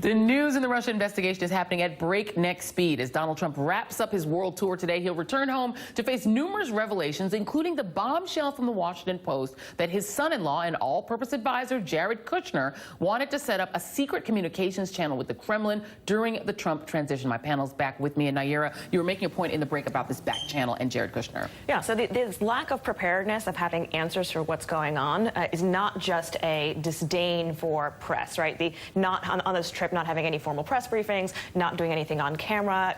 The news in the Russia investigation is happening at breakneck speed. As Donald Trump wraps up his world tour today, he'll return home to face numerous revelations, including the bombshell from the Washington Post that his son-in-law and all-purpose advisor Jared Kushner wanted to set up a secret communications channel with the Kremlin during the Trump transition. My panel's back with me. And Nayyera, you were making a point in the break about this back channel and Jared Kushner. Yeah, so this lack of preparedness of having answers for what's going on is not just a disdain for press, right? Not on this trip, not having any formal press briefings, not doing anything on camera,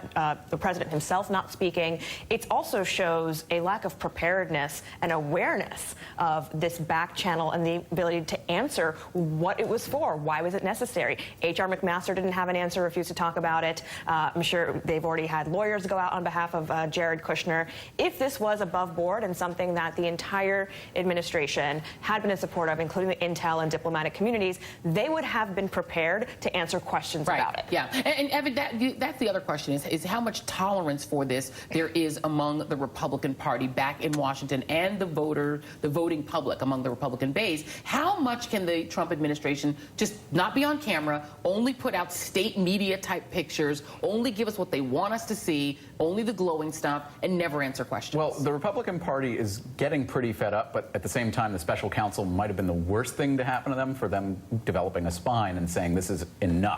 the president himself not speaking. It also shows a lack of preparedness and awareness of this back channel and the ability to answer what it was for. Why was it necessary? H.R. McMaster didn't have an answer, refused to talk about it. I'm sure they've already had lawyers go out on behalf of Jared Kushner. If this was above board and something that the entire administration had been in support of, including the intel and diplomatic communities, they would have been prepared to answer questions about it. Yeah, and Evan, that's the other question is how much tolerance for this there is among the Republican Party back in Washington and the voting public among the Republican base. How much can the Trump administration just not be on camera, only put out state media type pictures, only give us what they want us to see, only the glowing stuff, and never answer questions? Well, the Republican Party is getting pretty fed up, but at the same time, the special counsel might have been the worst thing to happen to them for them developing a spine and saying this is enough.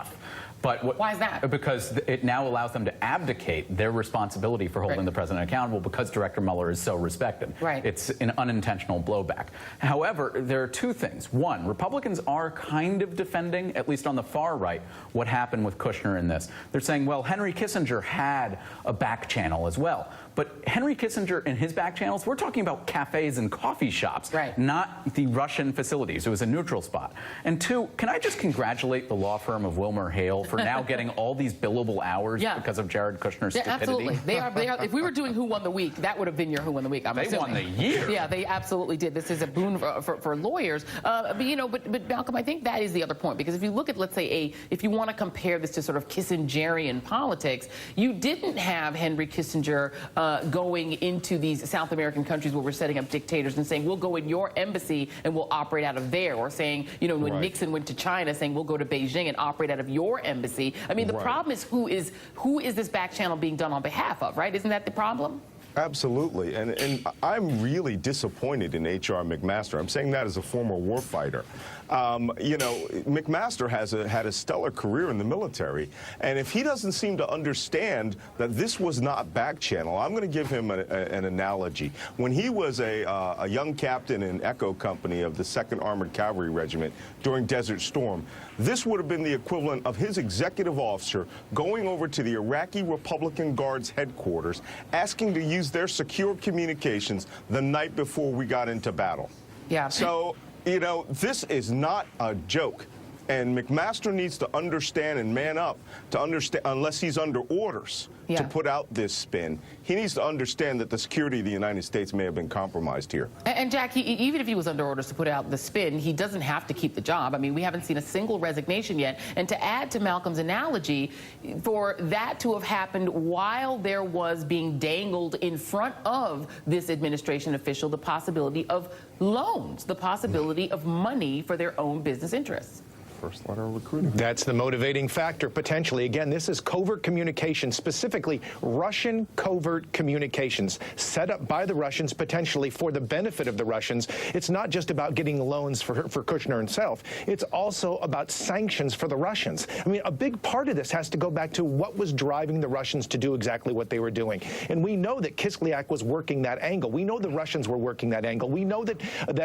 But why is that? Because it now allows them to abdicate their responsibility for holding the president accountable because Director Mueller is so respected. Right. It's an unintentional blowback. However, there are two things. One, Republicans are kind of defending, at least on the far right, what happened with Kushner in this. They're saying, well, Henry Kissinger had a back channel as well. But Henry Kissinger and his back channels, we're talking about cafes and coffee shops, not the Russian facilities. It was a neutral spot. And two, can I just congratulate the law firm of Wilmer Hale for now getting all these billable hours because of Jared Kushner's stupidity? Absolutely. They are. If we were doing Who Won the Week, that would have been your Who Won the Week. They won the year. Yeah, they absolutely did. This is a boon for lawyers. But Malcolm, I think that is the other point, because if you look at, let's say, if you want to compare this to sort of Kissingerian politics, you didn't have Henry Kissinger going into these South American countries where we're setting up dictators and saying, we'll go in your embassy and we'll operate out of there, or saying, when Nixon went to China, saying, we'll go to Beijing and operate out of your embassy. I mean, the problem is who is this back channel being done on behalf of, right? Isn't that the problem? Absolutely, and I'm really disappointed in H.R. McMaster. I'm saying that as a former warfighter. McMaster had a stellar career in the military, and if he doesn't seem to understand that this was not back channel, I'm going to give him an analogy. When he was a young captain in Echo Company of the 2nd Armored Cavalry Regiment during Desert Storm, this would have been the equivalent of his executive officer going over to the Iraqi Republican Guard's headquarters, asking to use their secure communications the night before we got into battle. Yeah. So, this is not a joke. And McMaster needs to understand and man up to understand, unless he's under orders to put out this spin. He needs to understand that the security of the United States may have been compromised here. And Jack, even if he was under orders to put out the spin, he doesn't have to keep the job. I mean, we haven't seen a single resignation yet. And to add to Malcolm's analogy, for that to have happened while there was being dangled in front of this administration official the possibility of loans, the possibility of money for their own business interests. First letter of recruiting. That's the motivating factor, potentially. Again, this is covert communications, specifically Russian covert communications, set up by the Russians, potentially for the benefit of the Russians. It's not just about getting loans for Kushner himself. It's also about sanctions for the Russians. I mean, a big part of this has to go back to what was driving the Russians to do exactly what they were doing. And we know that Kislyak was working that angle. We know the Russians were working that angle. We know that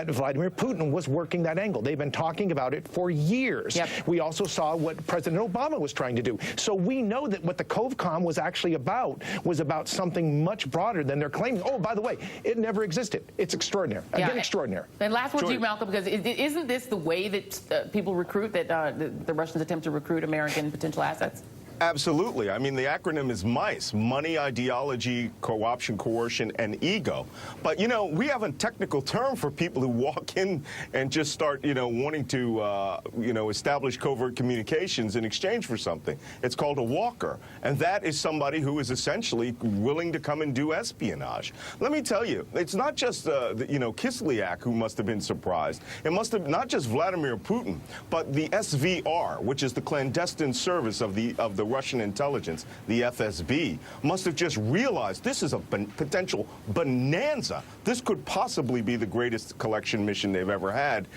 Vladimir Putin was working that angle. They've been talking about it for years. Yep. We also saw what President Obama was trying to do. So we know that what the COVCOM was actually about was about something much broader than they're claiming. Oh, by the way, it never existed. It's extraordinary. Again, extraordinary. And last word to you, Malcolm, because isn't this the way that people recruit, that the Russians attempt to recruit American potential assets? Absolutely. I mean, the acronym is MICE: money, ideology, co-option, coercion, and ego. But, you know, we have a technical term for people who walk in and just start, you know, wanting to, establish covert communications in exchange for something. It's called a walker. And that is somebody who is essentially willing to come and do espionage. Let me tell you, it's not just, Kislyak who must have been surprised. It must have not just Vladimir Putin, but the SVR, which is the clandestine service of the Russian intelligence, the FSB, must have just realized this is a potential bonanza. This could possibly be the greatest collection mission they've ever had,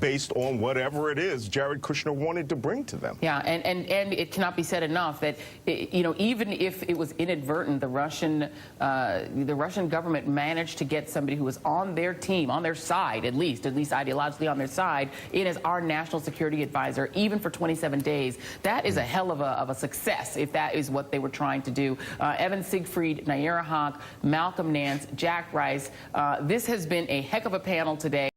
based on whatever it is Jared Kushner wanted to bring to them. Yeah, and it cannot be said enough that, even if it was inadvertent, the Russian government managed to get somebody who was on their team, on their side, at least ideologically on their side, in as our national security advisor, even for 27 days. That is a hell of a success if that is what they were trying to do. Evan Siegfried, Nayyera Haq, Malcolm Nance, Jack Rice. This has been a heck of a panel today.